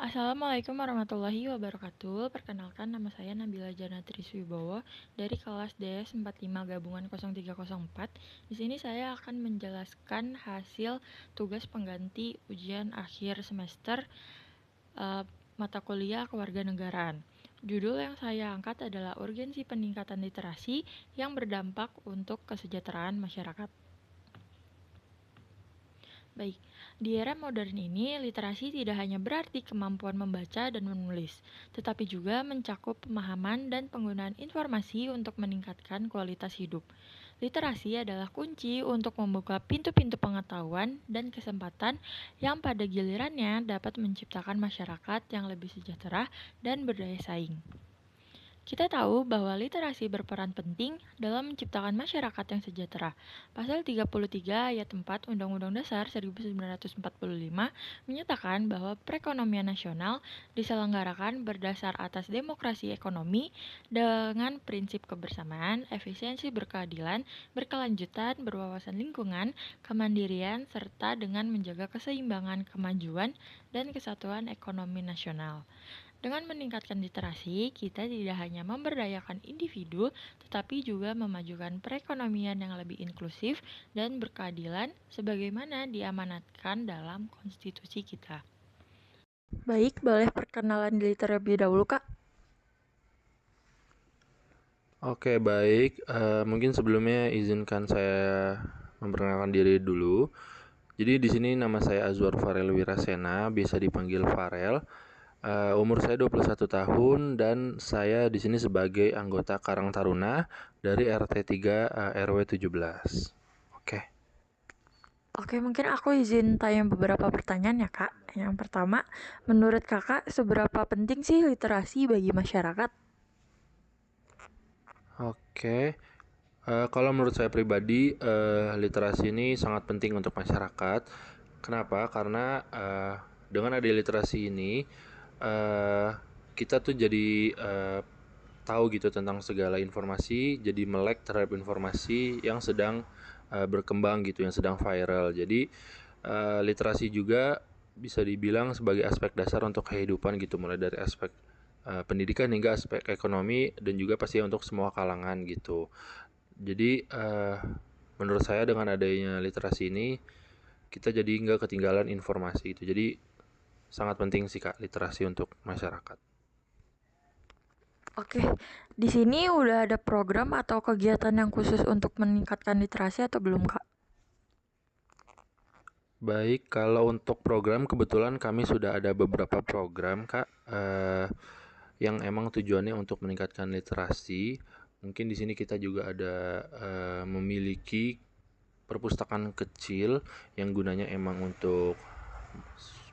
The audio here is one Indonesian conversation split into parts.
Assalamualaikum warahmatullahi wabarakatuh. Perkenalkan, nama saya Nabila Janatri Swibowo dari kelas DS 45 Gabungan 0304. Di sini saya akan menjelaskan hasil tugas pengganti ujian akhir semester eh, mata kuliah kewarganegaraan. Judul yang saya angkat adalah urgensi peningkatan literasi yang berdampak untuk kesejahteraan masyarakat. Baik, di era modern ini, literasi tidak hanya berarti kemampuan membaca dan menulis, tetapi juga mencakup pemahaman dan penggunaan informasi untuk meningkatkan kualitas hidup. Literasi adalah kunci untuk membuka pintu-pintu pengetahuan dan kesempatan yang pada gilirannya dapat menciptakan masyarakat yang lebih sejahtera dan berdaya saing. Kita tahu bahwa literasi berperan penting dalam menciptakan masyarakat yang sejahtera. Pasal 33 ayat 4 Undang-Undang Dasar 1945 menyatakan bahwa perekonomian nasional diselenggarakan berdasar atas demokrasi ekonomi dengan prinsip kebersamaan, efisiensi berkeadilan, berkelanjutan, berwawasan lingkungan, kemandirian, serta dengan menjaga keseimbangan kemajuan dan kesatuan ekonomi nasional. Dengan meningkatkan literasi, kita tidak hanya memberdayakan individu, tetapi juga memajukan perekonomian yang lebih inklusif dan berkeadilan sebagaimana diamanatkan dalam konstitusi kita. Baik, boleh perkenalan diri terlebih dahulu, Kak? Oke, baik. Mungkin sebelumnya izinkan saya memperkenalkan diri dulu. Jadi di sini nama saya Azwar Farel Wirasena, bisa dipanggil Farel. Umur saya 21 tahun dan saya di sini sebagai anggota Karang Taruna dari RT 3 RW 17. Oke. Oke, mungkin aku izin tanya beberapa pertanyaan ya, Kak. Yang pertama, menurut Kakak, seberapa penting sih literasi bagi masyarakat? Oke. Kalau menurut saya pribadi, literasi ini sangat penting untuk masyarakat. Kenapa? Karena dengan ada literasi ini, eh, kita tuh jadi tahu gitu tentang segala informasi, jadi melek terhadap informasi yang sedang berkembang gitu, yang sedang viral. Jadi literasi juga bisa dibilang sebagai aspek dasar untuk kehidupan gitu, mulai dari aspek pendidikan hingga aspek ekonomi dan juga pasti untuk semua kalangan gitu. Jadi menurut saya dengan adanya literasi ini kita jadi nggak ketinggalan informasi itu. Jadi sangat penting sih Kak literasi untuk masyarakat. Oke, di sini udah ada program atau kegiatan yang khusus untuk meningkatkan literasi atau belum, Kak? Baik, kalau untuk program kebetulan kami sudah ada beberapa program Kak yang emang tujuannya untuk meningkatkan literasi. Mungkin di sini kita juga ada memiliki perpustakaan kecil yang gunanya emang untuk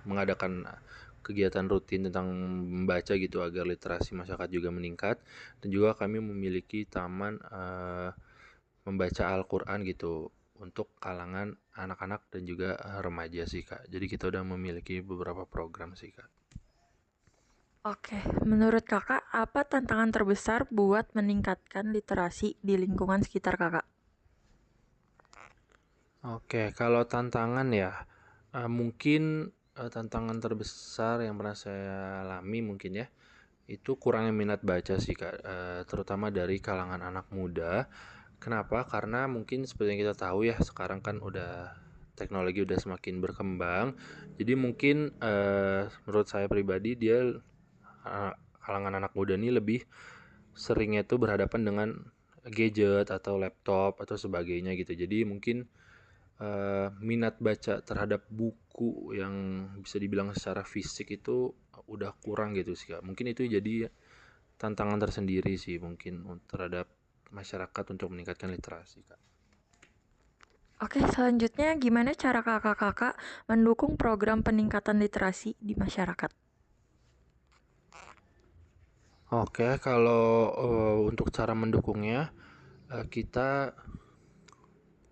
mengadakan kegiatan rutin tentang membaca gitu agar literasi masyarakat juga meningkat, dan juga kami memiliki taman membaca Al-Quran gitu untuk kalangan anak-anak dan juga remaja sih Kak. Jadi kita udah memiliki beberapa program sih Kak. Oke, menurut Kakak, apa tantangan terbesar buat meningkatkan literasi di lingkungan sekitar Kakak? Oke, kalau tantangan ya, mungkin tantangan terbesar yang pernah saya alami mungkin ya, itu kurangnya minat baca sih Kak, terutama dari kalangan anak muda. Kenapa? Karena mungkin seperti yang kita tahu ya, sekarang kan udah teknologi udah semakin berkembang. Jadi mungkin menurut saya pribadi dia kalangan anak muda ini lebih seringnya tuh berhadapan dengan gadget atau laptop atau sebagainya gitu. Jadi mungkin minat baca terhadap buku yang bisa dibilang secara fisik itu udah kurang gitu sih Kak. Mungkin itu jadi tantangan tersendiri sih mungkin terhadap masyarakat untuk meningkatkan literasi Kak. Oke, selanjutnya gimana cara kakak-kakak mendukung program peningkatan literasi di masyarakat? Oke, kalau untuk cara mendukungnya, kita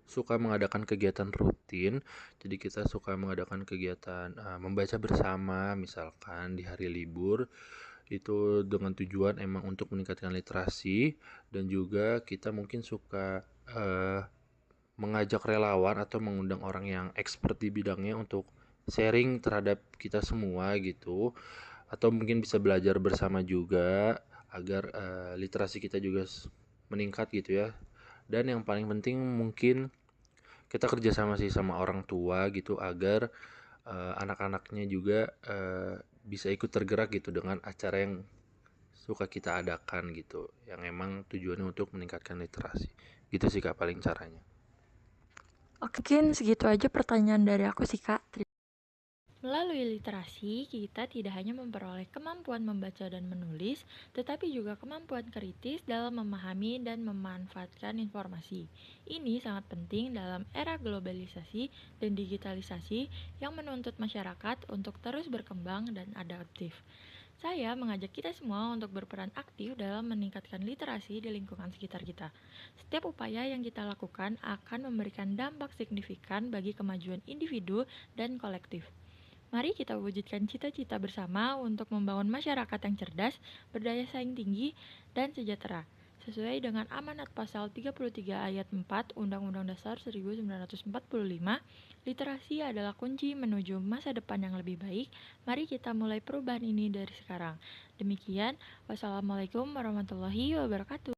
suka mengadakan kegiatan rutin. Jadi kita suka mengadakan kegiatan membaca bersama, misalkan di hari libur. Itu dengan tujuan emang untuk meningkatkan literasi, dan juga kita mungkin suka mengajak relawan atau mengundang orang yang expert di bidangnya untuk sharing terhadap kita semua gitu, atau mungkin bisa belajar bersama juga agar literasi kita juga meningkat gitu ya. Dan yang paling penting mungkin kita kerjasama sih sama orang tua gitu agar anak-anaknya juga bisa ikut tergerak gitu dengan acara yang suka kita adakan gitu, yang emang tujuannya untuk meningkatkan literasi. Gitu sih Kak paling caranya. Oke, mungkin segitu aja pertanyaan dari aku sih, Kak. Melalui literasi, kita tidak hanya memperoleh kemampuan membaca dan menulis, tetapi juga kemampuan kritis dalam memahami dan memanfaatkan informasi. Ini sangat penting dalam era globalisasi dan digitalisasi yang menuntut masyarakat untuk terus berkembang dan adaptif. Saya mengajak kita semua untuk berperan aktif dalam meningkatkan literasi di lingkungan sekitar kita. Setiap upaya yang kita lakukan akan memberikan dampak signifikan bagi kemajuan individu dan kolektif. Mari kita wujudkan cita-cita bersama untuk membangun masyarakat yang cerdas, berdaya saing tinggi, dan sejahtera. Sesuai dengan amanat pasal 33 ayat 4 Undang-Undang Dasar 1945, literasi adalah kunci menuju masa depan yang lebih baik. Mari kita mulai perubahan ini dari sekarang. Demikian, wassalamualaikum warahmatullahi wabarakatuh.